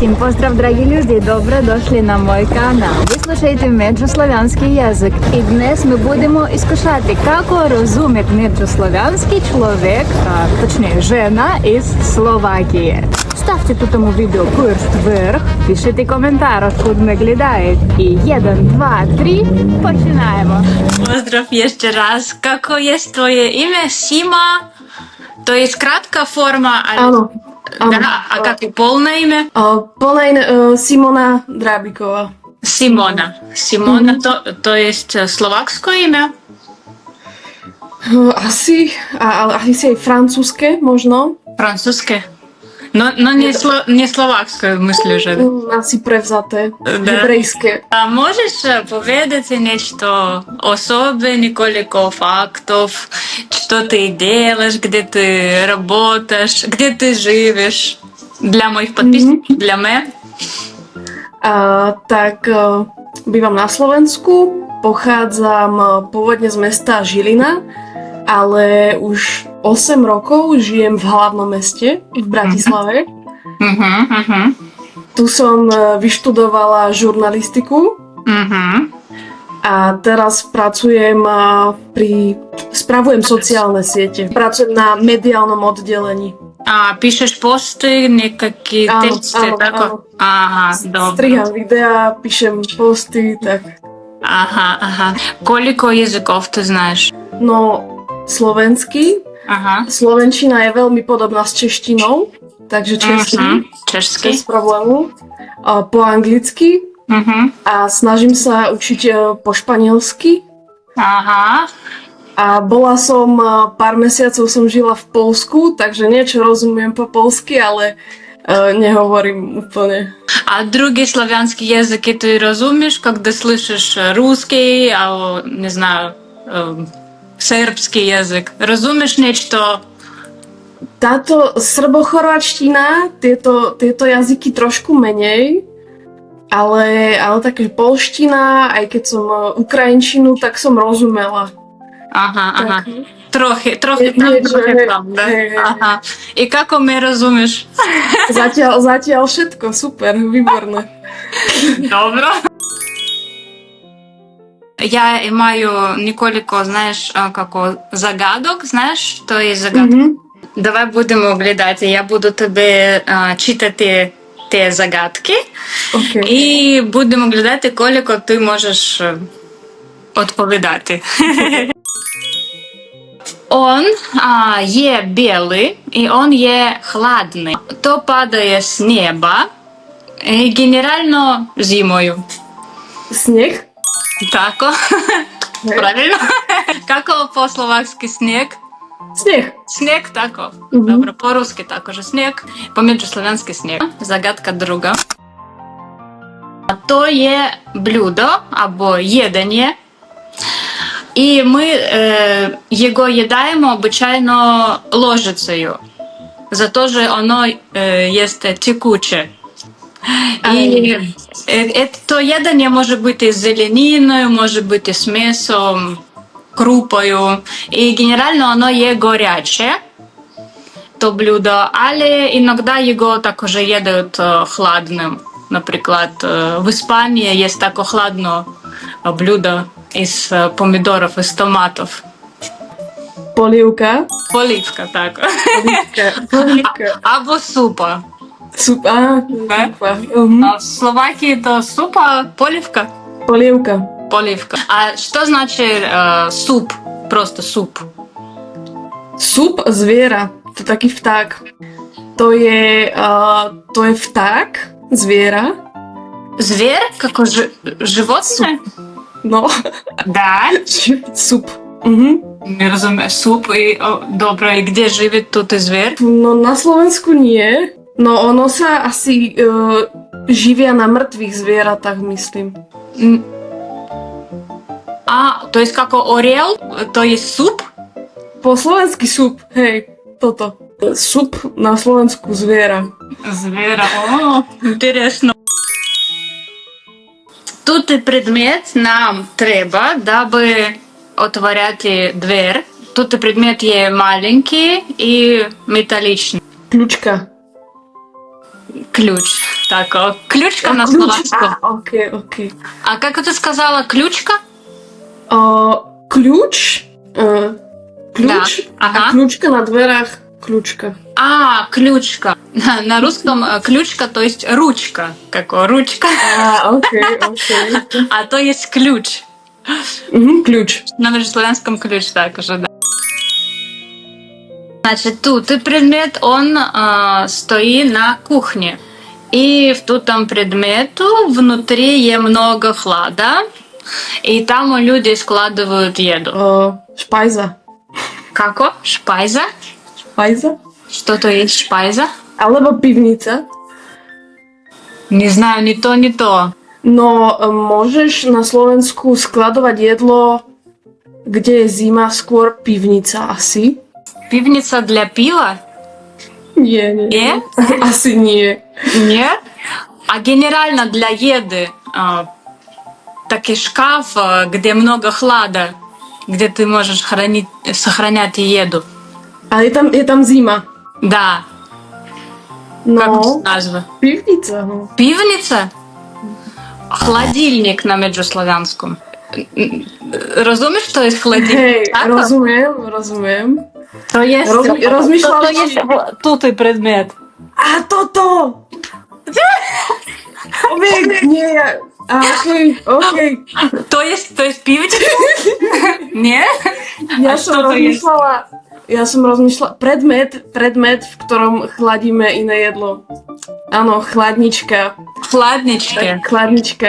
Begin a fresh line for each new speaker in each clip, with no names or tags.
Всем поздрав, дорогие люди, добро дошли на мой канал. Ви слушаєте меджуслов'янський язик. І днес ми будемо іскушати, како розуміє меджуслов'янський чоловік, точніше, жена із Словакії. Ставте тут тому відео перст вверх, пишіть коментар, откуда ми глядають. І 1, 2, 3, починаємо.
Поздрав еще раз. Какое есть твое имя? Сима? То есть краткая форма?
Áno.
Да? А как и полное имя?
Plné iné, Simona Drábíková.
Симона. Симона, то есть словакское имя?
Asi, ale asi aj francúzske možno.
Французское? Но не словакское, в смысле же.
Asi prevzaté.
Да.
Hebrejské.
А можешь поведать нечто особое, неколико фактов, что ты делаешь, где ты работаешь, где ты живешь? Для моих подписчиков, для меня.
Tak bývam na Slovensku, pochádzam pôvodne z mesta Žilina, ale už 8 rokov žijem v hlavnom meste, v Bratislave. Tu som vyštudovala žurnalistiku a teraz spravujem sociálne siete. Pracujem na mediálnom oddelení.
А пишешь посты, некие тексты, так?
Áno.
Ага, добре.
Striham videá, píšem posty, tak.
Ага. Koliko языков ты знаешь?
No, slovenský.
Ага.
Slovenčina je veľmi podobná s češtinou, takže český,
Чешский.
bez problému. Po anglicky a snažím sa učiť po španielsky.
Ага.
A bola som, pár mesiacov som žila v Poľsku, takže niečo rozumiem po poľsky, ale неговорим úplne.
А другие славянские языки ты разумеешь, когда слышишь русский, не знаю, сербский язык? Разумеешь нечто?
Táto srbochorváčtina, tieto jazyky trošku menej, ale také polština, aj keď som ukrajinčinu, tak som rozumela.
Ага. Трохи там,
Niečo,
трохи там, да?
hej.
Ага. И как умеешь разумеешь?
Zatiaľ všetko, super, výborné.
Добро. Я маю неколико, знаешь, загадок, знаешь, что есть загадка? Давай будемо оглядати. Я буду тобі читати ті загадки.
Okay.
І будемо глядати, коліко ти можеш відповідати. Он є білий і он є хладний. То падає з неба і генерально зимою.
Sněh?
Тако. Правильно? Како по-словакски сніг?
Sněh.
Сніг тако. Добре, по-русски також сніг, по-меджуслов'янськи сніг. Загадка друга. То є блюдо або їдення, і ми його їдаємо обичайно ложицею. За те, що воно є текуче. І то їдення може бути з зеленіною, може бути з м'ясом, крупою. І генерально воно є гаряче, то блюдо, але іноді його також їдуть хладним. Наприклад, в Іспанії є таке хладне блюдо із помідорів, із томатів.
Polievka.
Полівка, так.
Polievka.
Або супа.
Supa.
А в Словакії то супа, полівка?
Polievka.
Полівка. А що значить суп? Просто суп.
Sup zviera. To taký vták. To je vták, zviera.
Звір? Како животне?
No.
Да.
Sup.
Не розумію. Суп і добре, і де живе тут звір?
No na Slovensku nie. No ono sa asi živia na mŕtvych zvieratách, myslím.
То есть како орел, то есть суп?
Po slovensky sup, hej, toto. Sup na Slovensku zviera.
Звіра, о, інтересно. Тут і предмет нам треба, даби отворяти двері. Тут і предмет є маленький і металічний.
Kľúčka.
Ключ. Так, ключка на
Ключ.
словацком.
Окей.
А как ты сказала, ключка?
Ключ. Ключ.
Да. Ага.
А ключка на дверях. Ключка.
А, ключка. На русском ключка, то есть ручка. Как ручка.
Окей.
А то есть ключ.
Ключ.
На межславянском ключ также, да. Значит, тут и предмет, он стоит на кухне. И в тутом предмету внутри є много хлада. И там люди складывают еду.
Шпайза.
Како? Шпайза?
Шпайза?
Что то есть шпайза?
Alebo пивница.
Не знаю, ни то, ни то.
No, môžeš na Slovensku skladovať jedlo, kde je zima, skôr pivnica asi?
Пивница для пива?
Nie.
Nie?
Asi nie.
Нет. А генерально для еды такой шкаф, где много хлада, где ты можешь сохранять еду.
Ale je tam zima.
Да.
No,
Как назва?
pivnica, no.
Пивница? Холодильник на межславянском. Розумієш, що є холодильник?
Hej,
Так?
rozumiem.
То є,
Розмýšľala
то є тут і предмет.
A toto! Nie, ja... Okej.
То є пивница? Ні?
Ja
A
som
čo to je?
rozmýšľala... Predmet, v ktorom chladíme iné jedlo. Áno, chladnička.
Chladničke.
Chladnička.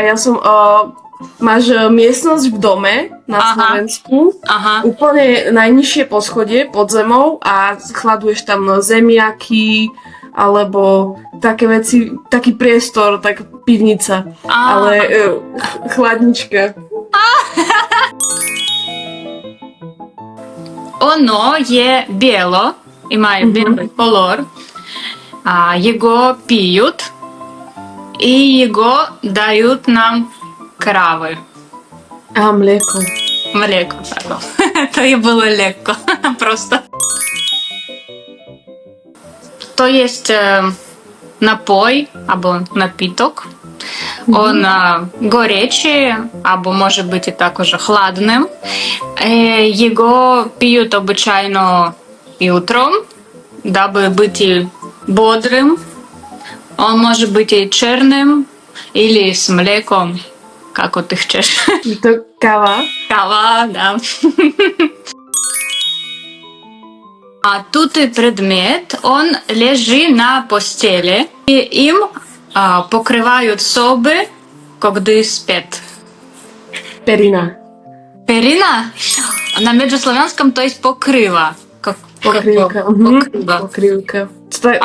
Máš miestnosť v dome na
Aha.
Slovensku.
Ага.
Úplne najnižšie poschodie pod zemou a chladuješ tam zemiaky alebo také veci, taký priestor, tak pivnica. Ale chladnička.
Оно є біло і має білий колор. Його п'ють і його дають нам крави.
A mlieko.
Млеко. То і було легко. Просто. То є напой або напіток. Он горячий, або може бути також хладним. Його п'ють обичайно утром, даби бути бодрим. Он може бути чорним, або з млеком, як ти хочеш.
To káva.
Кава, да. А тут и предмет, он лежит на постели, и им покрывают собы, когда спят.
Perina.
Перина на межславянском, то есть покрыва.
Pokrývka.
Покрыва.
Pokrývka.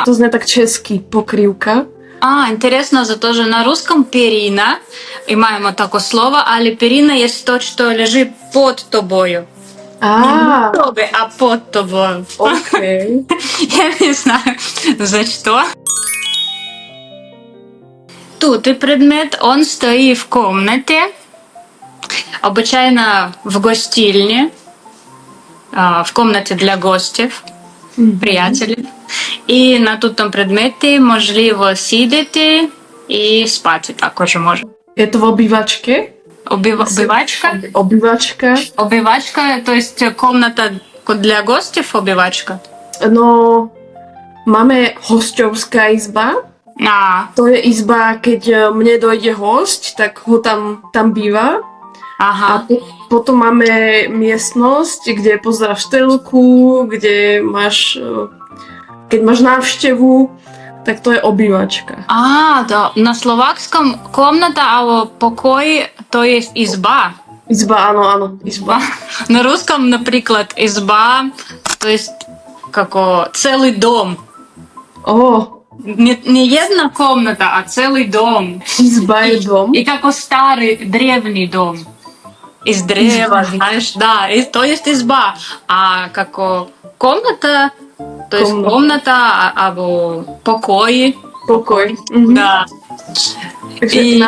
To znie tak česky. Pokrývka.
Интересно за то, что на русском перина, и маємо таке слово, але перина є то, що лежить под тобою.
Á,
Тобі, а под тобою.
okej.
Я не знаю, за что. Тут и предмет, он стоит в комнате, обычайно в гостине, в комнате для гостей, приятелей. І на тутом предметі можливо сидіти і спати також може.
Je to v obývačke?
Обивачка?
Obývačka.
Обивачка, то есть комната для гостей, обивачка?
No, máme hosťovská izba. To je izba, keď mne dojde hosť, tak ho tam býva.
Ага.
A potom máme miestnosť, kde pozráš telku, kde máš, keď máš návštevu, tak to je obývačka.
Да, на словакском комната, а покой, то есть изба.
Izba, áno, izba.
На русском, наприклад, изба, то есть како целый дом.
О,
Не jedna комната, а целый дом.
izba je dom.
И како старый древний дом. Из древа, знаешь, да, и то есть изба. А како комната, то есть комната, або покои.
Pokoj.
Да.
Takže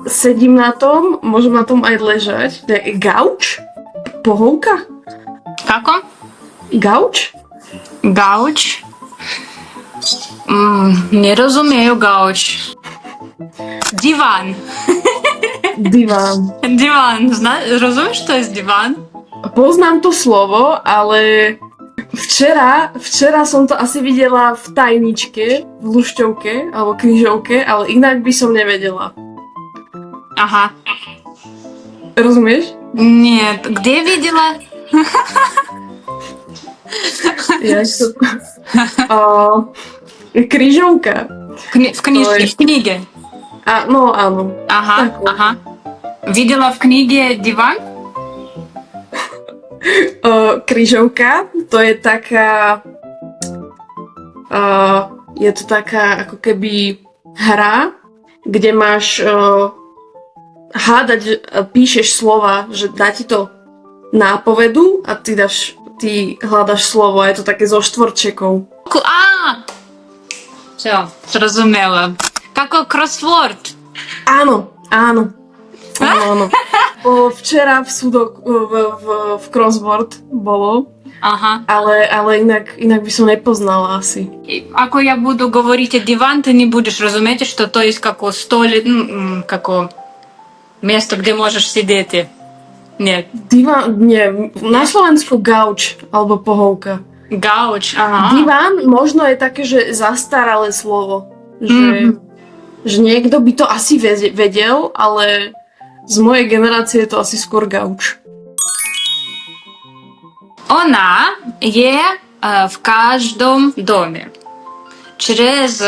sedím na tom, môžem na tom aj ležať. To je gauč? Pohovka?
Како?
Gauč?
Гауч. Nie rozumію, Gauč. Диван.
Divan.
Диван. Розумієш, що є диван?
Poznám to slovo, ale včera som to asi videla v tajničke, v lušťovke alebo krížovke, ale inak by som nevedela.
Ага.
Rozumieš?
Нет. Где видела?
Jak to... Krížovka.
В книжке. В книге.
No áno.
Ага,
Так вот.
ага. Видела в книге диван?
Krížovka, to je taká... je to taká ako keby hra, kde máš hádať, píšeš slova, že dá ti to nápovedu a ty hľadaš slovo a je to také zo štvorčekov.
Все, зрозумела. Како кроссворд.
Áno, áno. Áno. Včera v crossword bolo,
Ага.
ale inak by som nepoznala asi.
Ако я буду говорить диван, ты не будешь разуметь, что то есть како столик, како место, где можешь сидеть. Нет.
Divan, nie, na Slovensku gauč alebo pohovka.
Гауч, ага.
Divan možno je také, že zastaralé slovo. Že niekto by to asi vedel, ale z mojej generácie je to asi skôr gauč.
Она є в каждом доме. Через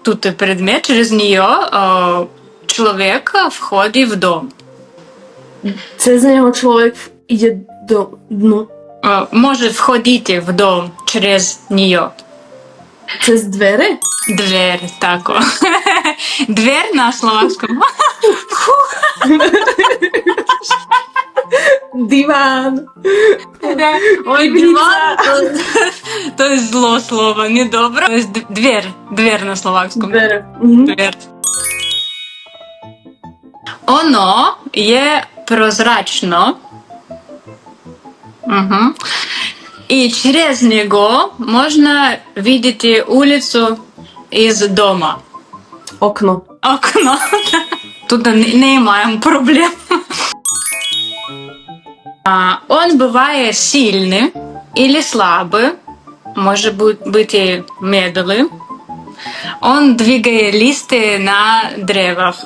тут предмет, через нее человек входит в дом.
Cez neho človek ide do dnu.
Может входить в дом через нее.
Cez dvere?
Дверь, тако. Дверь на словацком.
Diván.
Ой, диван, то есть зло слово, недобро. То есть дверь, дверь на словацком.
Dvere.
Дверь. Оно є прозрачно. Угу. И через него можно видеть улицу из дома.
Okno.
Окно. Тут не маємо проблем. Он бывает сильный или слабый, может быть и медлый. Он двигает листы на древах.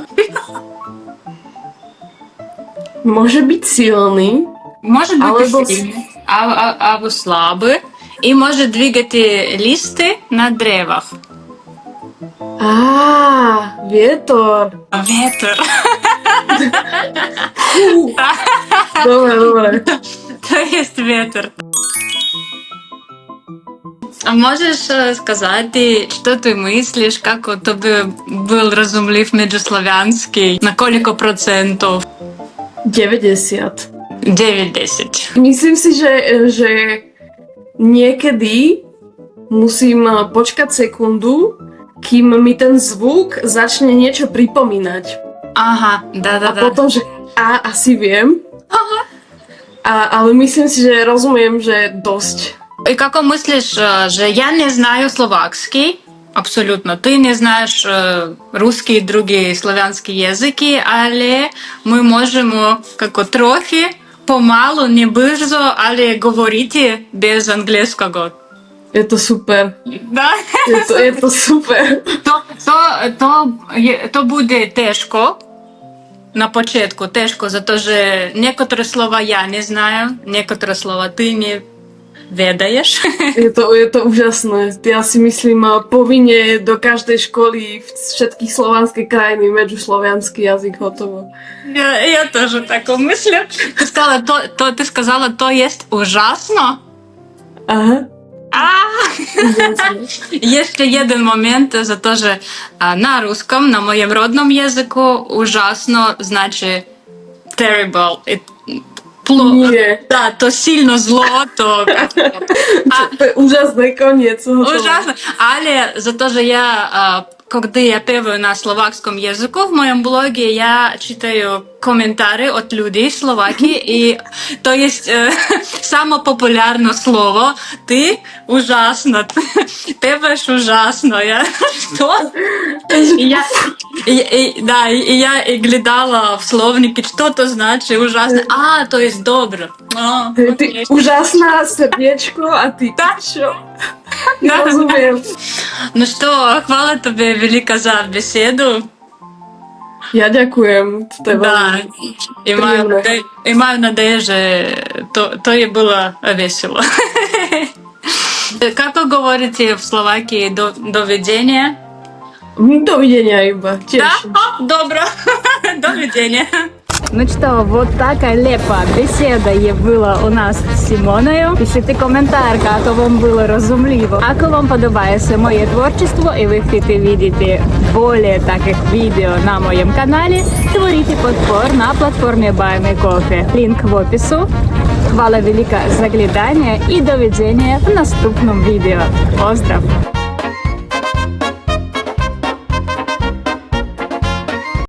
Môže byť silný,
Может быть
Alebo
и сильный, або слабый. И может двигать листы на древах.
Vietor.
Ветер.
Dobre.
То есть ветер. А можешь сказать, что ты мыслишь, как у тебе был разумлив меджуславянский? На колико процентов?
90.
9-10.
Myslím si, že niekedy musím počkať sekundu, kým mi ten zvuk začne niečo pripomínať.
Ага,
A
да-да-да.
potom, že asi viem. Ale myslím si, že rozumiem, že dosť.
И как мыслишь, что я не знаю словакский? Абсолютно. Ти не знаєш русський і другі славянські язики, але ми можемо трохи помалу, не бирзо, але говорити без англійського.
Je to super.
Да?
Je to super.
То буде тяжко на початку, тяжко, за те, що некоторі слова я не знаю, некоторі слова ти не vedaєш.
Je to úžasné. Ja si myslím, povinne do každej školy v všetkých slovanských krajiny međuslovianský jazyk hotovo.
Я тоже так мыслю. Ты сказала, то есть ужасно?
Aha.
Есть один момент за то, что на русском, на моем родном языку, ужасно значит terrible.
Nie.
Да, то сильно зло, то...
To je úžasné, koniec. Hotovo.
Ужасно. Але за то, що я когда я певаю на словакском языку в моем блоге, я читаю комментарии от людей из Словакии, и то есть самое популярное слово «ты ужасно», «ты певаешь ужасно». Я что? И я и глядала в словнике, что то значит ужасно. А, то есть добро. А,
Ty
окей.
úžasná srdiečko a ty čo? Rozumiem.
Ну что, хвала тебе велика за беседу.
Ja ďakujem. To je
Да,
veľmi
и маю надею, что то и было весело. Как вы говорите в Словакии доведение?
Dovidenia iba.
Да?
Tiež.
Добро. Доведение.
Ну что, вот така лепа бесіда є була у нас з Сімоною. Пишіть коментар, як вам було розумливо. Ако вам подобається моє творчество і ви хочете видіти більше таких відео на моєму каналі, створіть подпор на платформі Buy Me Coffee. Лінк в опису. Хвала велика за глядання і до видіння в наступному відео. Поздрав!